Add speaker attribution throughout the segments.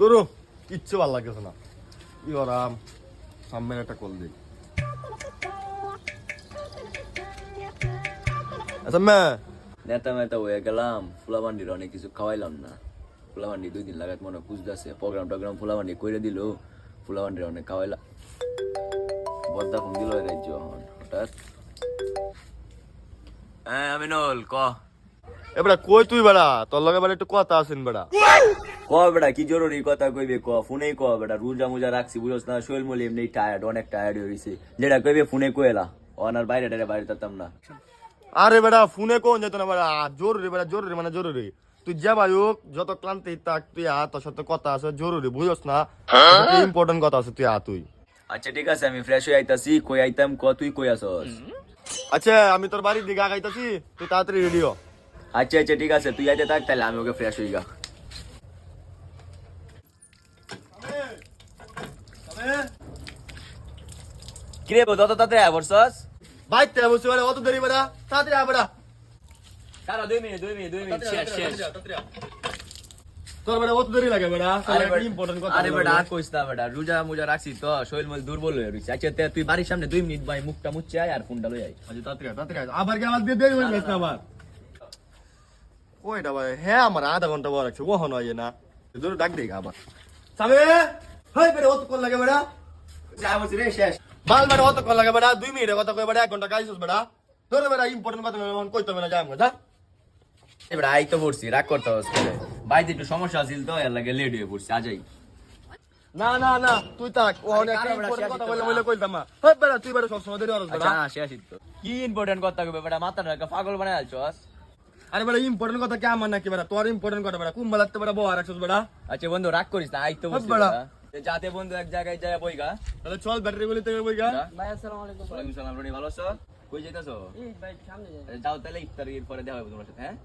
Speaker 1: ধরো কিচ্ছু ভালো লাগতেছে না। কি ওরাম সামনে একটা কল দিই। আচ্ছা
Speaker 2: নেতা মেতা হয়ে গেলাম, ফুলাবান্ডির অনেক কিছু খাওয়াইলাম না। ফুলাবান্ডি 2 দিন লাগাত মনে খুঁজতেছে, প্রোগ্রাম ফুলাবান্ডি করে দিল, ফুলাবান্ডির অনেক খাওয়াইলাম। বদ্দা ফোন দিল রাজ্য হঠাৎ। হ্যাঁ আমিনুল ক।
Speaker 1: এবারে কই তুই বেড়া, তোর লগে বেড়া একটু কথা আছেন বেড়া।
Speaker 2: ক বেটা কি জরুরি কথা কইবে ক, ফোনেই ক বেটা। রোজা মুজা রাখছি বুঝছ না, শৈল মলি এমনি টায়ার্ড, অনেক টায়ার্ড হয়ে গেছি। যেটা কইবে ফোনে কইলা, অনার বাইরে টাইরে বাইরে যেতাম না।
Speaker 1: আরে বেড়া ফোনে কোন যেত না বেড়া, জরুরি বেড়া, জরুরি মানে জরুরি। তুই যা ভাই হোক, যত ক্লান্তি থাক তুই তোর সাথে কথা আছে জরুরি, বুঝছ না? ইম্পর্টেন্ট কথা আছে, তুই তুই।
Speaker 2: আচ্ছা ঠিক আছে, আমি ফ্রেশ হয়ে আইতাছি। কই আইতাম ক, তুই কই আসস?
Speaker 1: আচ্ছা আমি তোর বাড়ির দিকে আগাইতাছি, তুই তাড়াতাড়ি রেডি হ।
Speaker 2: আচ্ছা আচ্ছা ঠিক আছে, তুই আইতে থাক, তাহলে আমি ওকে ফ্রেশ হই গা। কিরে বউ, তত তাতে বসছস?
Speaker 1: বাইতে বসে বেড়া, অত দেরি বেড়া, তাড়াতাড়ি আয় বেড়া।
Speaker 2: কারো 2 মিনিট শেষ শেষ।
Speaker 1: তোর বেড়া অত দেরি লাগে বেড়া,
Speaker 2: আরে
Speaker 1: ইম্পর্টেন্ট কথা।
Speaker 2: আরে বেটা আর কইস না বেটা, রোজা মুজা রাখছি তো, শরীর মল দুর্বল হয়ে রইছে। আচ্ছা তুই বাড়ির সামনে 2 মিনিট ভাই মুখটা মুচ্ছে আয় আর ফোনটা লই আয়।
Speaker 1: আচ্ছা তাড়াতাড়ি আয়। আবার কি আমার দিয়ে দেরি হয়ে গেছে আবার? কইটা ভাই, হ্যাঁ আমার আধা ঘন্টা বড় আছে, ওহন হয় না। জোরে ডাক দেই আবার। সাবে হাই বেড়া, অত কোন লাগে বেড়া?
Speaker 2: যা বলছি রে শেষ।
Speaker 1: বাল বেড়া অত কোন লাগে বেড়া? 2 মিনিটের কথা কই বেড়া, 1 ঘন্টা গাইছস বেড়া। ধরে বেড়া ইম্পর্টেন্ট কথা কইতে হবে না, যাই আমরা যা।
Speaker 2: এবার আই তো পড়ছি, রাগ করতে হচ্ছে। বাইতে একটু সমস্যা আছিল তো, এর লাগে লেট হয়ে পড়ছি। আজই
Speaker 1: না না না তুই থাক, ও অনেক ইম্পর্টেন্ট কথা বলে কইতাম না। হাই বেড়া তুই বেড়া সব সময় দেরি হরস বেড়া।
Speaker 2: আচ্ছা না শেষ তো। কি ইম্পর্টেন্ট কথা কইবে বেটা, মাথাটা পাগল বানায় আলছস?
Speaker 1: আরে বেড়া ইম্পর্টেন্ট কথা কে আমার নাকি বেড়া? তোর ইম্পর্টেন্ট কথা বেড়া, কুম্বা লাগতে বেড়া বউ আর রাখছস বেড়া।
Speaker 2: আচ্ছা বন্ধু রাগ করিস না, আই তো বলছি
Speaker 1: বেটা।
Speaker 2: যাতে বন্ধু এক জায়গায় যায় বইগা।
Speaker 1: তাহলে চল ব্যাটারি গুলি থেকে বইগা।
Speaker 3: ভাই আসসালামু আলাইকুম।
Speaker 2: ওয়ালাইকুম সালাম, রনি ভালো আছো? কই যাইতাছো?
Speaker 3: এই ভাই সামনে যাই।
Speaker 2: যাও তাহলে ইফতারির পরে দেখা হবে তোমার সাথে। হ্যাঁ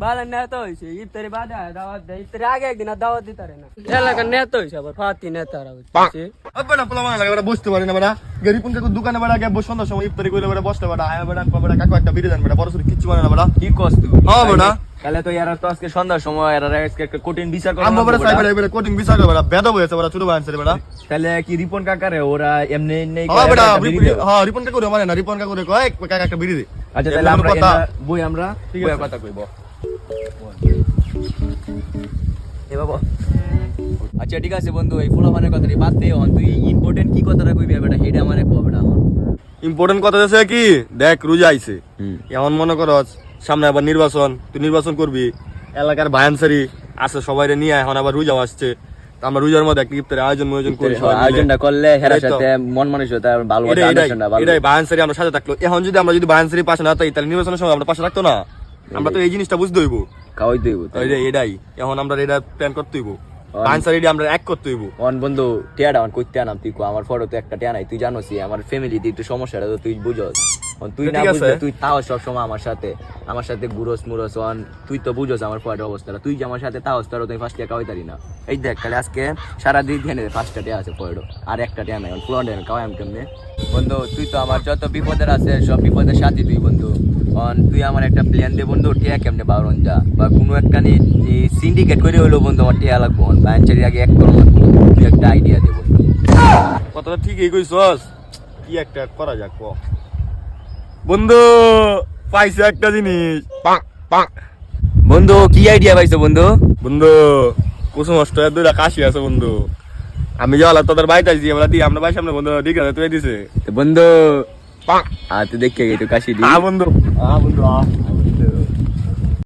Speaker 3: ভালো নেতা হইছে, ইফতারি বাদে দাওয়াত দেয়, ইফতারি আগে একদিন আর দাওয়াত দিতে পারে না। এলাকার নেতা হইছে, আবার ফাতি নেতারা হইছে।
Speaker 1: বেড়া পোলা মানে লাগে বেড়া, বুঝতে পারি না বেড়া। গরিব পুনকে দোকানে বেড়া গিয়ে সন্ধ্যার সময় ইফতারি কইলে বেড়া বসতে বেড়া, আয়া বেড়া বেড়া কাকু একটা বিড়ি দেন বেড়া, বড় সরি কিচ্ছু মানে না বেড়া।
Speaker 2: কি কস তুই?
Speaker 1: হ্যাঁ বেড়া।
Speaker 2: তাহলে তো এরা তো আজকে সন্ধ্যার সময় এরা আজকে একটা কঠিন বিচার করে
Speaker 1: আমরা বেড়া সাইবার বেড়া কোটিং বিচার করে বেড়া, বেদব হয়েছে বেড়া, ছোট ভাই আনছে বেড়া।
Speaker 2: তাহলে কি রিপন কাকারে ওরা এমনি নেই?
Speaker 1: হ্যাঁ বেড়া, হ্যাঁ রিপন কাকু রে মানে না, রিপন কাকু রে কয় কাকা একটা বিড়ি দে।
Speaker 2: আচ্ছা তাহলে আমরা
Speaker 1: কথা
Speaker 2: বই আমরা
Speaker 1: ঠিক
Speaker 2: বই
Speaker 1: আছে।
Speaker 2: কথা কইব। এ বাবা আচ্ছা ঠিক আছে বন্ধু, এই ফুলাফানের কথাটি বাদ দে। তুই ইম্পর্টেন্ট কি কথাটা কইবি বেটা, হেডে আমারে কবে না।
Speaker 1: ইম্পর্টেন্ট কথা আছে কি দেখ, রোজা আইছে, এমন মনে করস সামনে আবার নির্বাচন, তুই নির্বাচন করবি, এলাকার ভায়ানসারি আছে সবাই নিয়ে, এখন আবার রোজাও আসছে, তো আমরা রোজার মধ্যে একটা ইফতারের আয়োজন করি,
Speaker 2: আয়োজনটা করলে হেরার সাথে মন মানসিকতা ভালো হবে, আলোচনা ভালো।
Speaker 1: এটাই ভায়ানসারি আমরা সাথে থাকলো। এখন যদি আমরা ভায়ানসারি পাশে না থাকি, তাহলে নির্বাচনের সময় আমরা পাশে রাখতো না। আমরা তো এই জিনিসটা বুঝতে হইব,
Speaker 2: খাওয়াই দইব।
Speaker 1: এটাই এখন আমরা এটা প্ল্যান করতে হইব, ভায়ানসারি আমরা এক করতে হইব।
Speaker 2: অন বন্ধু টিয়াডা অন কইতে আনাম, তুই আমার ফটো তো একটা টিয়া নাই, তুই জানোসই আমার ফ্যামিলিতে একটু সমস্যাটা তো তুই বুঝস। তুই না বুঝলে তুই তাও সব সময় আমার সাথে গুরস মুরস অন, তুই তো বুঝস আমার ফটো অবস্থাটা, তুই যে আমার সাথে তাও তুই ফার্স্ট টিয়া খাওয়াই তারি না। এই দেখ তাহলে আজকে সারাদিন ধ্যানে 5টা টিয়া আছে ফটো, আর একটা টিয়া নাই, পুরান টিয়া খাওয়াই আমি কেমনে? বন্ধু তুই তো আমার যত বিপদের আছে সব বিপদের সাথী তুই বন্ধু। তুই আমার একটা প্ল্যান দে বন্ধু, টিয়া কেমনে বারণ যা, বা কোনো একটা সিন্ডিকেট করে হইলো বন্ধু, আমার টিয়া লাগবো বাঞ্চারি আগে এক করো, তুই একটা আইডিয়া দে বন্ধু।
Speaker 1: কথাটা ঠিকই কইছস, কি একটা করা যাক বন্ধু, পাইছে একটা জিনিস।
Speaker 2: বন্ধু কি আইডিয়া পাইছো বন্ধু?
Speaker 1: বন্ধু কুসুম অষ্ট দুইটা কাশি আছে বন্ধু, আমি যাওয়ালা তোদের বাড়িতে আসছি, আমরা দিই আমরা বাড়ির সামনে বন্ধু ঠিক আছে তুই দিছে
Speaker 2: বন্ধু তুই দেখে একটু কাশি দি।
Speaker 1: বন্ধু বন্ধু